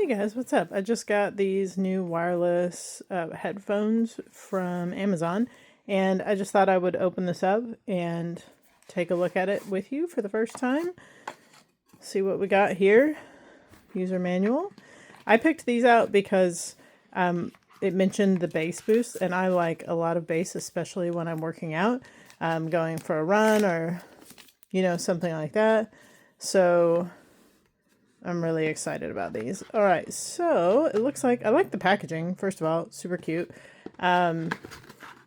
Hey guys, what's up? I just got these new wireless headphones from Amazon, and I just thought I would open this up and take a look at it with you for the first time. See what we got here. User manual. I picked these out because it mentioned the bass boost, and I like a lot of bass, especially when I'm working out, going for a run or, something like that. So I'm really excited about these. All right, so it looks like I like the packaging. First of all, super cute.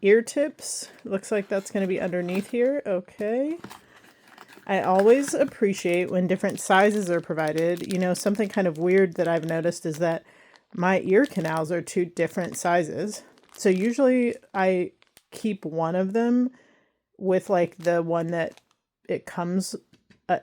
Ear tips. Looks like that's going to be underneath here. Okay. I always appreciate when different sizes are provided. Something kind of weird that I've noticed is that my ear canals are two different sizes. So usually I keep one of them with like the one that it comes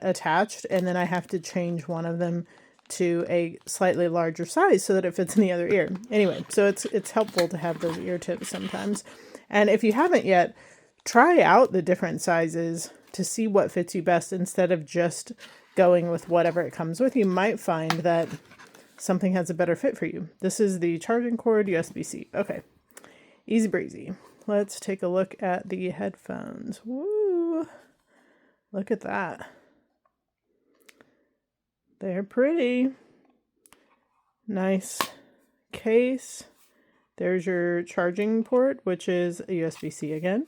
attached, and then I have to change one of them to a slightly larger size so that it fits in the other ear. Anyway, so it's helpful to have those ear tips sometimes. And if you haven't yet, try out the different sizes to see what fits you best instead of just going with whatever it comes with. You might find that something has a better fit for you. This is the charging cord USB-C. Okay, easy breezy. Let's take a look at the headphones. Woo! Look at that. They're pretty. Nice case. There's your charging port, which is a USB-C again.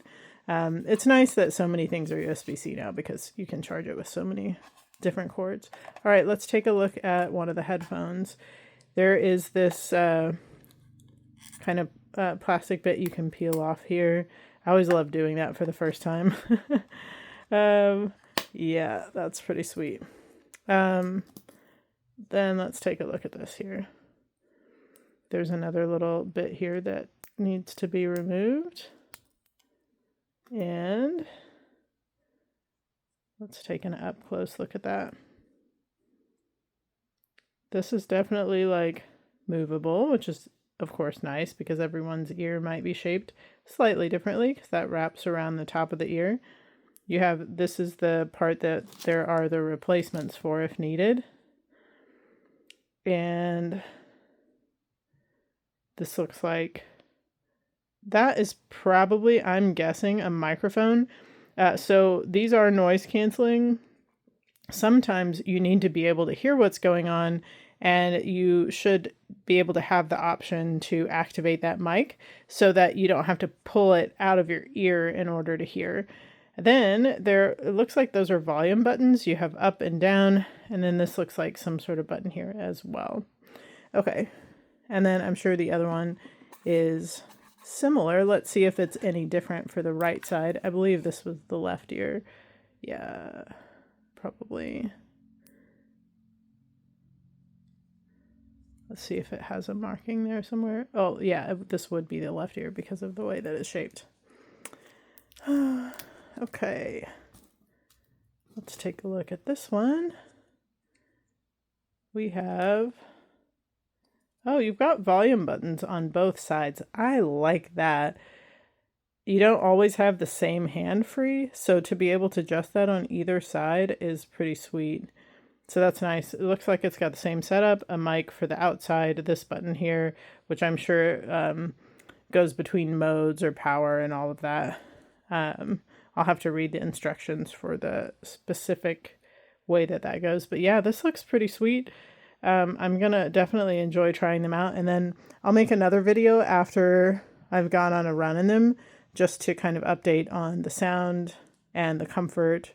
It's nice that so many things are USB-C now because you can charge it with so many different cords. All right, let's take a look at one of the headphones. There is this kind of plastic bit you can peel off here. I always love doing that for the first time. Yeah, that's pretty sweet. Then let's take a look at this here. There's another little bit here that needs to be removed. And let's take an up close look at that. This is definitely like movable, which is of course nice because everyone's ear might be shaped slightly differently because that wraps around the top of the ear. This is the part that there are the replacements for if needed. And this looks like that is probably, I'm guessing, a microphone. So these are noise canceling. Sometimes you need to be able to hear what's going on, and you should be able to have the option to activate that mic so that you don't have to pull it out of your ear in order to hear. Then it looks like those are volume buttons. You have up and down, and then this looks like some sort of button here as well. Okay, and then I'm sure the other one is similar. Let's see if it's any different for the right side. I believe this was the left ear. Yeah, probably. Let's see if it has a marking there somewhere. Oh, yeah, this would be the left ear because of the way that it's shaped. Okay, let's take a look at this one. We have, oh, you've got volume buttons on both sides. I like that. You don't always have the same hand free, so to be able to adjust that on either side is pretty sweet. So that's nice. It looks like it's got the same setup, a mic for the outside, this button here, which I'm sure goes between modes or power and all of that. I'll have to read the instructions for the specific way that goes. But yeah, this looks pretty sweet. I'm going to definitely enjoy trying them out. And then I'll make another video after I've gone on a run in them just to kind of update on the sound and the comfort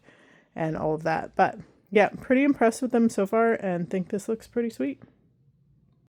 and all of that. But yeah, pretty impressed with them so far and think this looks pretty sweet.